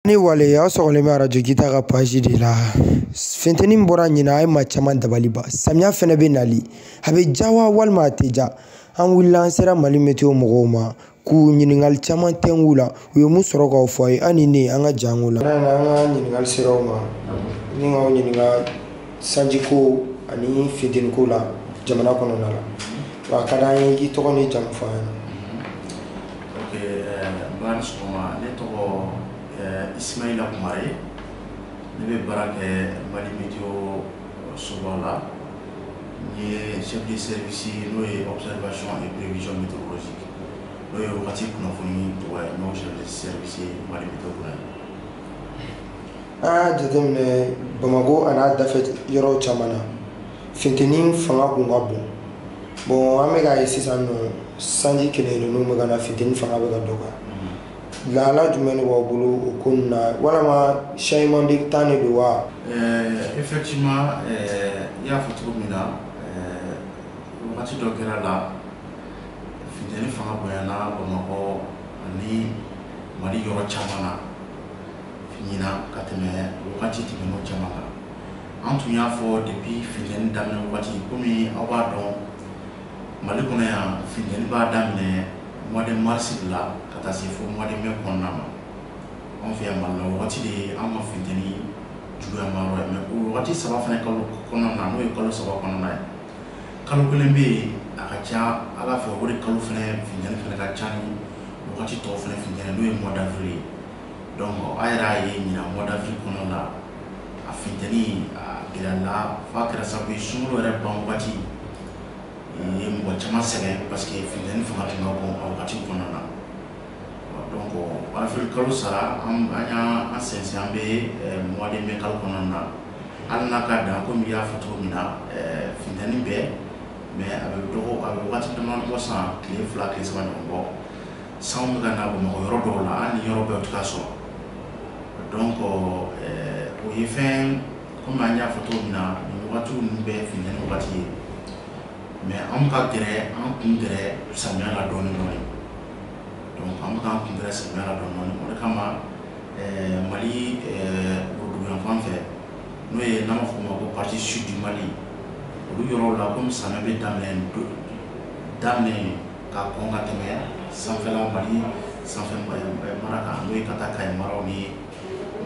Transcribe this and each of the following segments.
Ni wale ya sɔgɔlen bɛ radio Kita ka page de la. Funteni min bɔra ɲina a ye maa caman dabali ban. Samiya fɛnɛ bɛ nali. A bɛ ja wa walima a tɛ ja? An wulila an sera Mali météo mɔgɔw ma k'u ɲininkali caman tɛngu la. U ye mun sɔrɔ k'aw fɔ a ye ani ne an ka jango la. An ka ɲininkali sera u ma. Ni k'aw ɲininka sanjiko ani futeniko la jamana kɔnɔna la. Wa ka d'an ye i tɔgɔ ni jamu fɔ an ɲɛna. Ok, bani sɔgɔma, ne tɔgɔ Ismaïla Kumare. Ne bɛ baara kɛ Mali météo soba la. N ye chef de service n'o ye observation et prévision météorologique. N'o ye wagati kunnafoni tɔgɔ ye n'o chef de service Mali météo kɔnɔ. An y'a jateminɛ Bamako a n'a dafɛ yɔrɔ caman na funteni fanga kun ka bon. Bon an bɛ k'a ye sisan nɔ sanji kɛlɛkɛlenninw bɛ ka na funteni fanga bɛ ka dɔgɔya. Lahala jumɛn de b'aw bolo o ko ninnu na walama changement de temps de don wa? Effectivement, i y'a fɔ cogo min na wagati dɔ kɛra la funteni fanga bonyana Bamakɔ ani Mali yɔrɔ caman na ɲina ka tɛmɛ wagati tɛmɛnenw caman kan. An tun y'a fɔ depuis funteni daminɛ wagati komi aw b'a dɔn Mali kɔnɔ yan funteni b'a daminɛ mois de mars de la ka taa se fo mois de mai kɔnɔna ma. Anw fɛ yan Mali la wagati de ye an ka funteni juguyama yɔrɔ ye mais o wagati saba fana kalo kɔnɔna na n'o ye kalo saba kɔnɔna ye. Kalo kelen bɛ yen a ka ca Ala fɛ o de kalo fana funteni fana ka ca ni wagati tɔw fana funteni n'o ye mois d'avril ye. Donc a yɛrɛ y'a ye ɲina mois d'avril kɔnɔna la a funteni a gɛlɛyala f'a kɛra sababu ye sunkalo yɛrɛ ban wagati ye mɔgɔ caman sɛgɛn parce que funteni fanga tun ka bon a wagati kɔnɔna na. Donc avril kalo sara an y'an sɛnsɛn an bɛ mois de mai kalo kɔnɔna na hali n'a ka dan komi i y'a fɔ cogo min na funteni bɛɛ mais a bɛ dɔgɔ a bɛ wagati damadɔ bɔ san tile fila tile saba ɲɔgɔn bɔ sanw bɛ ka na Bamakɔ yɔrɔ dɔw la hali ni yɔrɔ bɛɛ o tɛ ka sɔrɔ. Donc o ye fɛn komi an y'a fɔ cogo min na nin wagatiw ninnu bɛɛ funteni wagati ye mais an bɛ ka gɛrɛ an kun gɛrɛ samiya la dɔɔnin dɔɔnin. Donc an bɛ k'an kun gɛrɛ samiya la dɔɔnin dɔɔnin o de kama Mali woroduguyan fan fɛ n'o ye n'an b'a fɔ o ma ko partie sud du Mali olu yɔrɔw la komi samiya bɛ daminɛ ka kɔn ka tɛmɛ sanfɛla Mali sanfɛ mara kan n'o ye ka taa Kayi maraw ni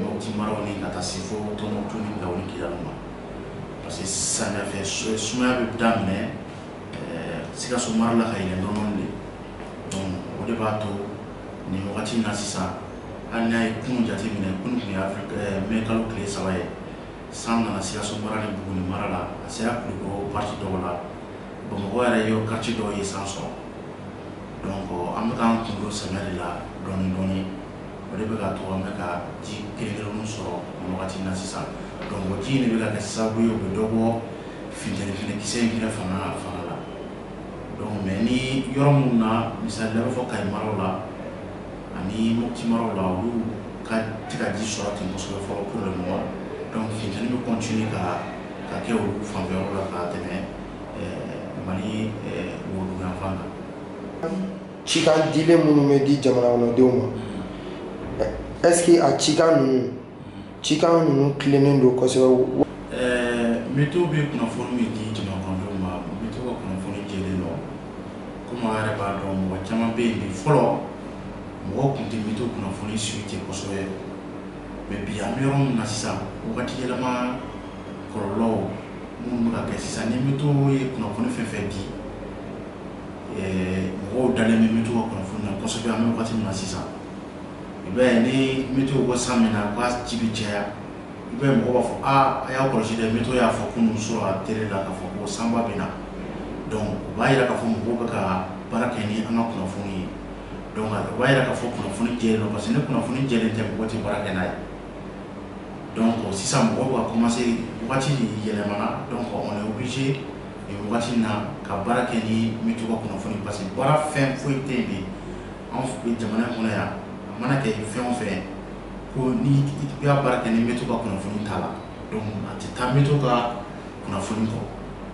Mopti maraw ni ka taa se fo Tɔnbukutu ni Gao ni Kidali ma parce que samiya fɛ sumaya bɛ daminɛ Sikaso mara la ka yɛlɛn dɔɔnin de. Donc o de b'a to nin wagati in na sisan hali n'a ye kunun jateminɛ kunun tun ye mai kalo tile saba ye san nana Sikaso mara ni Buguni mara la a sera Kulukoro partie dɔw la Bamakɔ yɛrɛ ye quartier dɔw ye san sɔrɔ. Donc an bɛ k'an kun don samiya de la dɔɔnin dɔɔnin o de bɛ ka to an bɛ ka ji kelen-kelenninw sɔrɔ nin wagati in na sisan. Donc o ji in de bɛ ka kɛ sababu ye o bɛ dɔ bɔ funteni fɛnɛ kisɛ in fɛnɛ fanga la. Donc mais ni yɔrɔ minnu na misali la i b'a fɔ Kayi maraw la ani Mopti maraw la olu ka tɛ ka ji sɔrɔ ten kosɛbɛ fɔlɔ pour le moment. Donc funteni bɛ continuer ka kɛ olu fanfɛyɔrɔ la ka tɛmɛ Mali woroduguyan fan kan. Cikan dilen minnu bɛ di jamana kɔnɔdenw ma est-ce que a cikan ninnu tilennen don kosɛbɛ? Météo bɛ kunnafoni min di jamana kɔnɔdenw ma météo ka kunnafoni jɛlen don komi an yɛrɛ b'a dɔn mɔgɔ caman bɛ yen bi fɔlɔ mɔgɔw tun tɛ météo kunnafoni suit ten kosɛbɛ mais bi an bɛ yɔrɔ min na sisan wagati yɛlɛma kɔlɔlɔw minnu bɛ ka kɛ sisan ni météo ye kunnafoni fɛn fɛn di mɔgɔw dalen bɛ météo ka kunnafoni na kosɛbɛ an bɛ wagati min na sisan i b'a ye ni météo ko san min na k'a ji bɛ caya i b'a ye mɔgɔw b'a fɔ a y'a kɔlɔsi dɛ météo y'a fɔ kunun sɔrɔ a télé la k'a fɔ ko sanba bɛ na. Donc o b'a yira k'a fɔ mɔgɔw bɛ ka baara kɛ ni an ka kunnafoni ye. Donc o b'a yira k'a fɔ kunnafoni jɛlen don parce que ni kunnafoni jɛlen tɛ mɔgɔ tɛ baara kɛ n'a ye. Donc sisan mɔgɔw bɛ ka commencer wagati yɛlɛmana donc on est obligé nin wagati in na ka baara kɛ ni météo ka kunnafoni parce que baara fɛn foyi tɛ yen bi anw fɛ jamana in kɔnɔ yan a mana kɛ fɛn o fɛn ko ni i b'a baara kɛ ni météo ka kunnafoni t'a la donc a tɛ taa météo ka kunnafoni kɔ.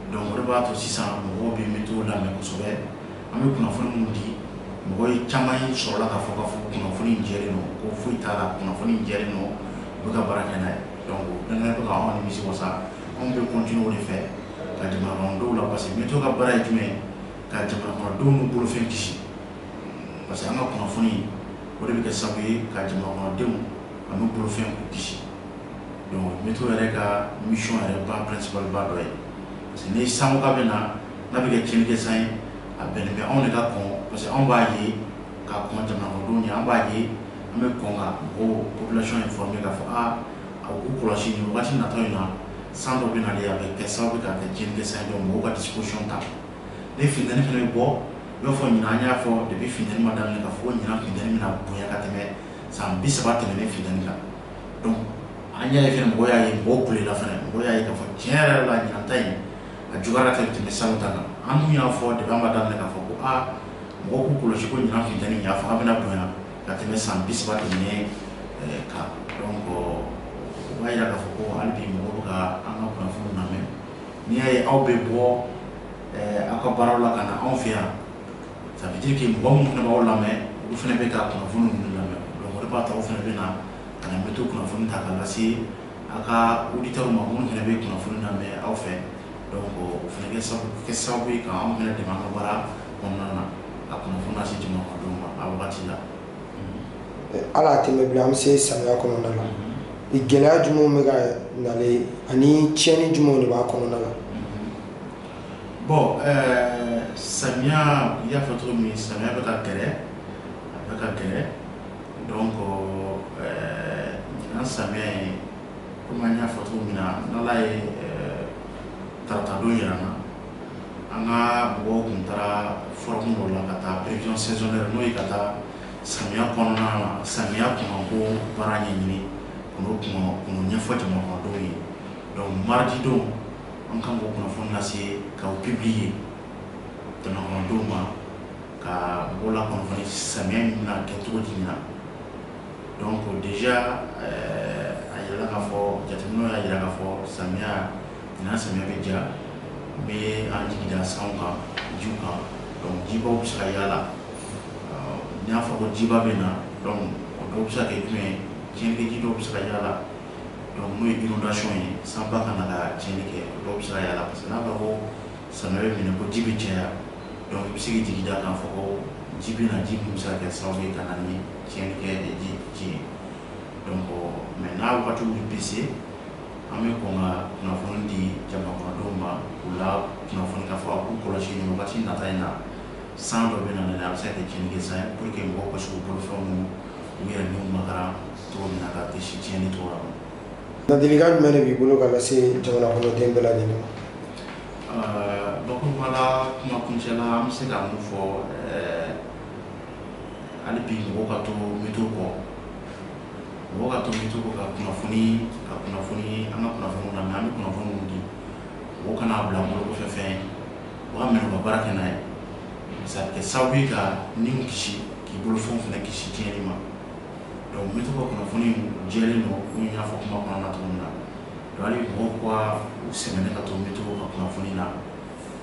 Donc o de b'a to sisan mɔgɔw bɛ météo lamɛn kosɛbɛ an bɛ kunnafoni minnu di mɔgɔ caman sɔrɔla k'a fɔ kunnafoni jɛlen don ko foyi t'a la kunnafoni jɛlen don u bɛ ka baara kɛ n'a ye donc danaya bɛ k'anw nimisi wasa anw bɛ continuer o de fɛ ka jamana kɔnɔdenw la parce que météo ka baara ye jumɛn ye ka jamana kɔnɔdenw n'u bolofɛn kisi parce que an ka kunnafoni o de bɛ kɛ sababu ye ka jamana kɔnɔdenw an'u bolofɛn k'u kisi donc météo yɛrɛ ka mission yɛrɛ ba principal ba dɔ ye parce que ni sango ka bɛ na n'a bɛ kɛ tiɲɛni kɛ san ye a bɛnnen bɛ anw de ka kɔn parce que anw b'a ye k'a kɔn jamana kɔnɔdenw ye an b'a ye an bɛ kɔn ka mɔgɔw population informer k'a fɔ a k'u kɔlɔsi nin wagati nataw in na san dɔ bɛ nalen a bɛ kɛ sababu k'a kɛ tiɲɛni kɛ san ye donc mɔgɔw ka disposition ta ni funtɛni fana bɛ bɔ i b'a fɔ ɲinan an y'a fɔ depuis funtɛni ma daminɛ k'a fɔ ko ɲinan funtɛni bɛna bonya ka tɛmɛ san 30 tɛmɛnen funtɛni kan donc an y'a ye fana mɔgɔw y'a ye mɔgɔw kulela fana mɔgɔw y'a ye k'a fɔ tiɲɛ yɛrɛ la ɲinan ta in a juguyara ka tɛmɛ salon ta kan an dun y'a fɔ depuis an ma daminɛ k'a fɔ ko mɔgɔw k'u kɔlɔsi ko ɲinan funtɛni y'a fɔ an bɛna bonya ka tɛmɛ san 30 tɛmɛnen kan donc o b'a yira k'a fɔ ko hali bi mɔgɔw bɛ ka an ka kunnafoniw lamɛn n'i y'a ye aw bɛ bɔ aw ka baaraw la ka na anw fɛ yan ça veut dire que mɔgɔ minnu fana b'aw lamɛn olu fana bɛ ka kunnafoni ninnu lamɛn donc o de b'a to aw fana bɛ na ka na météo kunnafoni ta k'a lase aw ka auditeurs ma minnu fana bɛ kunnafoni lamɛn aw fɛ donc o fana kɛ sababu ye k'anw fana dɛmɛ an ka baara kɔnɔna na a kunnafoni lase jamana kɔnɔdenw ma a wagati la. Ala a tɛmɛ bila an bɛ se samiya kɔnɔna la gɛlɛya jumɛnw bɛ ka nalen ani tiɲɛni jumɛnw de b'a kɔnɔna la. Bon samiya i y'a fɔ cogo min samiya bɛ ka gɛrɛ a bɛ ka gɛrɛ donc ɲinan samiya in komi an y'a fɔ cogo min na n'Ala ye tarata don yira n na an ka mɔgɔw tun taara forum dɔ la ka taa prévention saisonnière n'o ye ka taa samiya kɔnɔna na samiya kɔnɔko baara ɲɛɲini k'o ɲɛfɔ jamana kɔnɔdenw ye donc mardi don an kan k'o kunnafoni lase k'o publier jamana kɔnɔdenw ma ka mɔgɔw lakunnafoni samiya in bɛna kɛ cogo di na donc déjà a yirala k'a fɔ jateminɛw y'a yira k'a fɔ samiya ɲinan samiya bɛ ja n bɛ an jigi da sanw kan jiw kan donc jibaw bɛ se ka yaala n y'a fɔ ko jiba bɛ na donc o dɔw bɛ se ka kɛ jumɛn ye tiɲɛnikɛji dɔw bɛ se ka yaala donc n'o ye inondation ye sanba ka na ka tiɲɛni kɛ o dɔw bɛ se ka yaala parce que n'a fɔra ko samiya bɛ minɛ ko ji bɛ caya donc i bɛ se k'i jigi da kan fɔ ko ji bɛ na ji min bɛ se ka kɛ sababu ye ka na ni tiɲɛni kɛ ji ye donc mais n'a wagatiw bɛ se an bɛ kɔn ka kunnafoni di jamana kɔnɔdenw ma k'u la kunnafoni k'a fɔ a k'u kɔlɔsi nin wagati nata in na san dɔ bɛ na a bɛ se ka kɛ tiɲɛni kɛ san ye pour que mɔgɔw ka se k'u bolofɛnw u yɛrɛ n'u makara cogo min na ka kisi tiɲɛni cogo la. Ladilikan jumɛn de b'i bolo ka lase jamana kɔnɔden bɛɛ lajɛlen ma. Bakuruba la kuma kuncɛ la an bɛ se ka mun fɔ hali bi mɔgɔw ka to météo kɔ mɔgɔw ka to météo kɔ ka kunnafoni an ka kunnafoniw lamɛn an bɛ kunnafoni minnu di mɔgɔw kana bila bolo kɔfɛ fɛn ye u ka minɛ u ka baara kɛ n'a ye ça bɛ kɛ sababu ye ka niw kisi k'i bolofɛnw fana kisi tiɲɛni ma donc météo ka kunnafoni jɛlen don komi n y'a fɔ kuma kɔnɔna na cogo min na donc hali mɔgɔw ka u sɛgɛnnen ka to météo ka kunnafoni na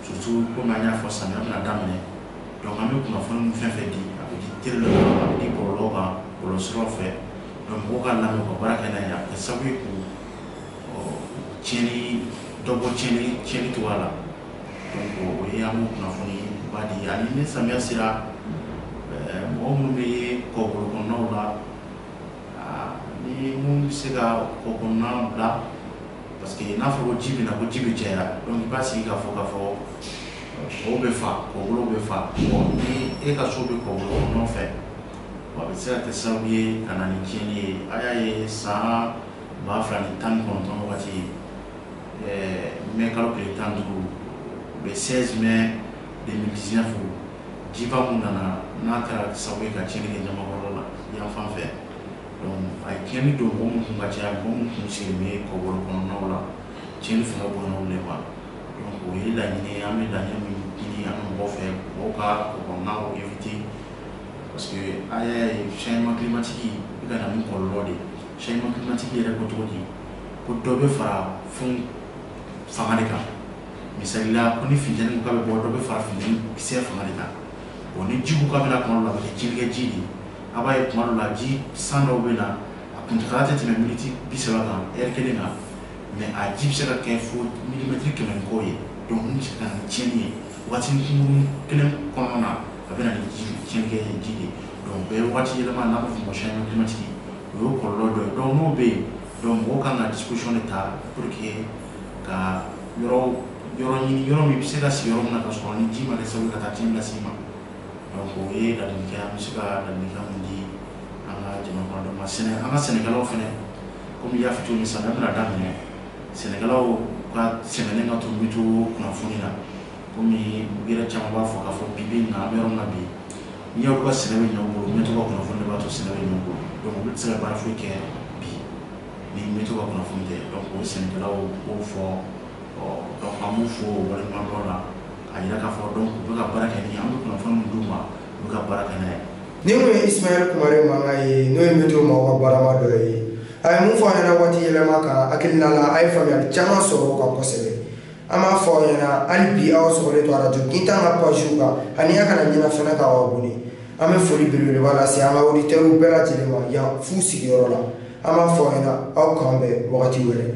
surtout komi an y'a fɔ samiya bɛna daminɛ donc an bɛ kunnafoni min fɛn fɛn di a bɛ di télé dɔ kan a bɛ di bɔlɔlɔw kan bɔlɔlɔsiraw fɛ donc mɔgɔw ka lamɛn u ka baara kɛ n'a ye a bɛ kɛ sababu ye k'u tiɲɛni dɔ bɔ tiɲɛni cogoya la donc o ye an b'o kunnafoni ba di ani ni samiya sera mɔgɔ minnu bɛ kɔkɔbolo kɔnɔnaw la ni mun bɛ se ka kɔkɔbɔna bila parce que n'a fɔra ko ji bɛ na ko ji bɛ caya donc i b'a sigi k'a fɔ mɔgɔw bɛ fa kɔkɔbɔw bɛ fa bon ni e ka so bɛ kɔkɔbolo kɔnɔnaw fɛ a bɛ se ka kɛ sababu ye ka na ni tiɲɛni ye a y'a ye san 2019 wagati mai kalo tile 15 le 16 mai 2019 jiba mun nana n'a kɛra sababu ye ka tiɲɛni kɛ ɲamakɔrɔ la yan fan fɛ donc a ye tiɲɛni don mɔgɔ minnu kun ka caya mɔgɔ minnu kun sigilen bɛ kɔkɔbolo kɔnɔnaw la tiɲɛni fanga bonyana olu de ma donc o ye laɲini ye an bɛ laɲini min ɲini an ka mɔgɔw fɛ mɔgɔw ka kɔkɔbɔnaw éviter parce que a y'a ye changement climatique bɛ ka na ni kɔlɔlɔ de ye changement climatique yɛrɛ ko cogo di ko dɔ bɛ fara fɛnw fanga de kan misali la ko ni funtɛni k'a bɛ bɔ dɔ bɛ fara funtɛni kisɛ fanga de kan bon ni jibu ka bɛna kuma dɔ la a bɛ kɛ jelikɛ ji de a b'a ye kuma dɔ la ji san dɔw bɛ na a kuntagala tɛ tɛmɛ miniti 30 kan heure kelen kan mais a ji bɛ se ka kɛ fo milimètre 100 ni kɔ ye donc mun bɛ se ka na ni tiɲɛni ye waati kunkurunnin kelen kɔnɔna na a bɛ na ni tiɲɛni kɛ ji de donc bɛɛ ye waati yɛlɛma n'a bɛ fɔ o ma changement climatique o ye kɔlɔlɔ dɔ ye donc n'o bɛ yen donc mɔgɔw kan ka disposition de ta pour que ka yɔrɔ ɲini yɔrɔ min bɛ se ka sigi yɔrɔ min na ka sɔrɔ ni ji ma kɛ sababu ka taa tiɲɛni lase i ma donc o ye ladilikan an bɛ se ka ladilikan mun di an ka jamana kɔnɔdenw ma an ka sɛnɛkɛlaw fɛnɛ komi i y'a fɔ cogo min samiya bɛna daminɛ sɛnɛkɛlaw ka sɛnɛlen ka to bɛ to kunnafoni na komi u yɛrɛ caman b'a fɔ k'a fɔ bi bi in na an bɛ yɔrɔ min na bi n'i y'aw ka sɛnɛ bɛ ɲɛ u bolo mɛtɔ ka kunnafoni de b'a to sɛnɛ bɛ ɲɛ u bolo donc olu tɛ se ka baara foyi kɛ bi ni mɛtɔ ka kunnafoni tɛ donc o sɛnɛkɛlaw b'o fɔ donc an b'u fo o waleɲuman dɔn la a yira k'a fɔ donc u bɛ ka baara kɛ ni an bɛ kunnafoni min d'u ma u bɛ ka baara kɛ n'a ye. Ni mun ye Ismaël Kumare mankan ye n'o ye mɛtɔ maaw ka baarama dɔ ye a ye mun fɔ an ɲɛna waati yɛlɛma kan hakilina la a ye faamuyali caman sɔrɔ o kan kosɛbɛ an b'a fɔ aw ɲɛna hali bi aw sɔgɔlen to radio Gintan ka pages kan ani a kana ɲinɛ fɛnɛ k'aw abonné an bɛ foli belebeleba lase an ka auditeurs bɛɛ lajɛlen ma yan f'u sigiyɔrɔ la an b'a fɔ aw ɲɛna aw k'an bɛn wagati wɛrɛ.